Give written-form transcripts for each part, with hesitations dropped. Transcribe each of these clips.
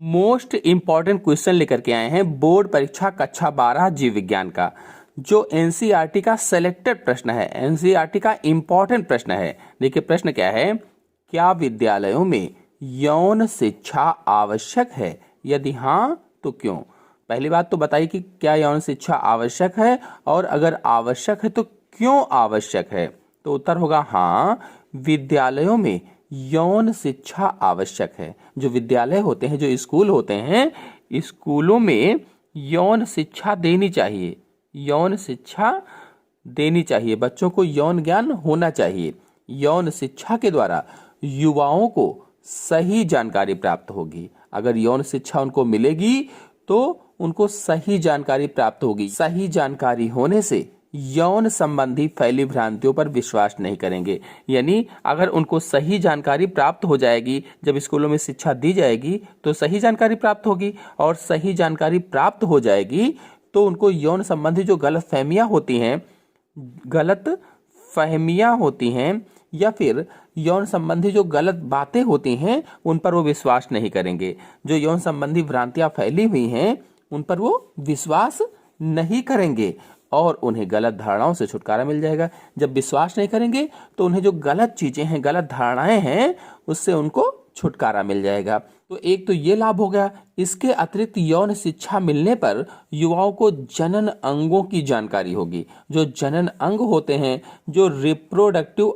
Most important question लेकर के आए हैं बोर्ड परीक्षा कक्षा 12 जीव विज्ञान का, जो एनसीईआरटी का सिलेक्टेड प्रश्न है, एनसीईआरटी का इंपॉर्टेंट प्रश्न है। देखिए प्रश्न क्या है, क्या विद्यालयों में यौन शिक्षा आवश्यक है? यदि हाँ तो क्यों? पहली बात तो बताइए कि क्या यौन शिक्षा आवश्यक है, और अगर आवश्यक है तो क्यों आवश्यक है? तो उत्तर होगा हाँ, विद्यालयों में यौन शिक्षा आवश्यक है। जो विद्यालय होते हैं, जो स्कूल होते हैं, स्कूलों में यौन शिक्षा देनी चाहिए, यौन शिक्षा देनी चाहिए। बच्चों को यौन ज्ञान होना चाहिए। यौन शिक्षा के द्वारा युवाओं को सही जानकारी प्राप्त होगी। अगर यौन शिक्षा उनको मिलेगी तो उनको सही जानकारी प्राप्त होगी। सही जानकारी होने से यौन संबंधी फैली भ्रांतियों पर विश्वास नहीं करेंगे। यानी अगर उनको सही जानकारी प्राप्त हो जाएगी, जब स्कूलों में शिक्षा दी जाएगी तो सही जानकारी प्राप्त होगी, और सही जानकारी प्राप्त हो जाएगी तो उनको यौन संबंधी जो गलत फहमियां होती हैं या फिर यौन संबंधी जो गलत बातें होती हैं उन पर वो विश्वास नहीं करेंगे। जो यौन संबंधी भ्रांतियां फैली हुई हैं उन पर वो विश्वास नहीं करेंगे और उन्हें गलत धारणाओं से छुटकारा मिल जाएगा। जब विश्वास नहीं करेंगे तो उन्हें जो गलत चीजें हैं, गलत धारणाएं हैं, उससे उनको छुटकारा मिल जाएगा। तो एक तो ये लाभ हो गया। इसके अतिरिक्त यौन शिक्षा मिलने पर युवाओं को जनन अंगों की जानकारी होगी। जो जनन अंग होते हैं, जो रिप्रोडक्टिव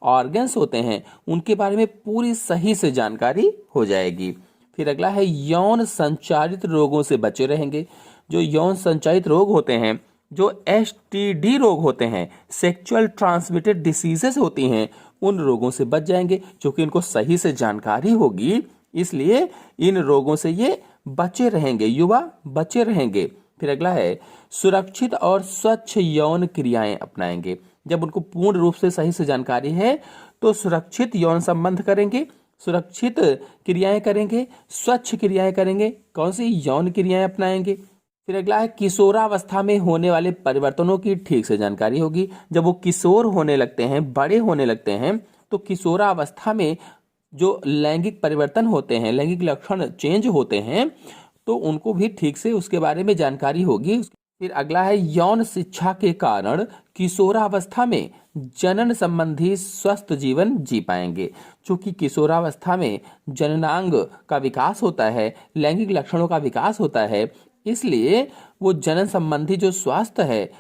ऑर्गन्स होते हैं, उनके बारे में पूरी सही से जानकारी हो जाएगी। फिर अगला है यौन संचारित रोगों से बचे रहेंगे। जो यौन संचारित रोग होते हैं, जो एसटीडी रोग होते हैं, सेक्सुअल ट्रांसमिटेड डिसीजेस होती हैं, उन रोगों से बच जाएंगे क्योंकि उनको सही से जानकारी होगी। इसलिए इन रोगों से ये बचे रहेंगे, युवा बचे रहेंगे। फिर अगला है सुरक्षित और स्वच्छ यौन क्रियाएं अपनाएंगे। जब उनको पूर्ण रूप से सही से जानकारी है तो सुरक्षित यौन संबंध करेंगे, सुरक्षित क्रियाएं करेंगे, स्वच्छ क्रियाएं करेंगे। कौन सी? यौन क्रियाएं अपनाएंगे। फिर अगला है किशोरावस्था में होने वाले परिवर्तनों की ठीक से जानकारी होगी। जब वो किशोर होने लगते हैं, बड़े होने लगते हैं, तो किशोरावस्था में जो लैंगिक परिवर्तन होते हैं, लैंगिक लक्षण चेंज होते हैं, तो उनको भी ठीक से उसके बारे में जानकारी होगी। फिर अगला है यौन शिक्षा के कारण किशोरावस्था में जनन संबंधी स्वस्थ जीवन जी पाएंगे। चूंकि किशोरावस्था में जननांग का विकास होता है, लैंगिक लक्षणों का विकास होता है, इसलिए वो जनन संबंधी जो स्वास्थ्य है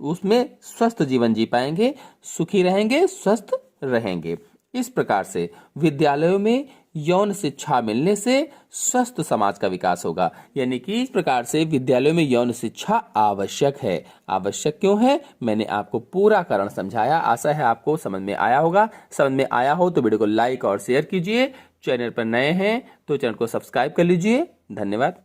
उसमें स्वस्थ जीवन जी पाएंगे, सुखी रहेंगे, स्वस्थ रहेंगे। इस प्रकार से विद्यालयों में यौन शिक्षा मिलने से स्वस्थ समाज का विकास होगा। यानी कि इस प्रकार से विद्यालयों में यौन शिक्षा आवश्यक है। आवश्यक क्यों है, मैंने आपको पूरा कारण समझाया। आशा है आपको समझ में आया होगा। समझ में आया हो तो वीडियो को लाइक और शेयर कीजिए। चैनल पर नए हैं तो चैनल को सब्सक्राइब कर लीजिए। धन्यवाद।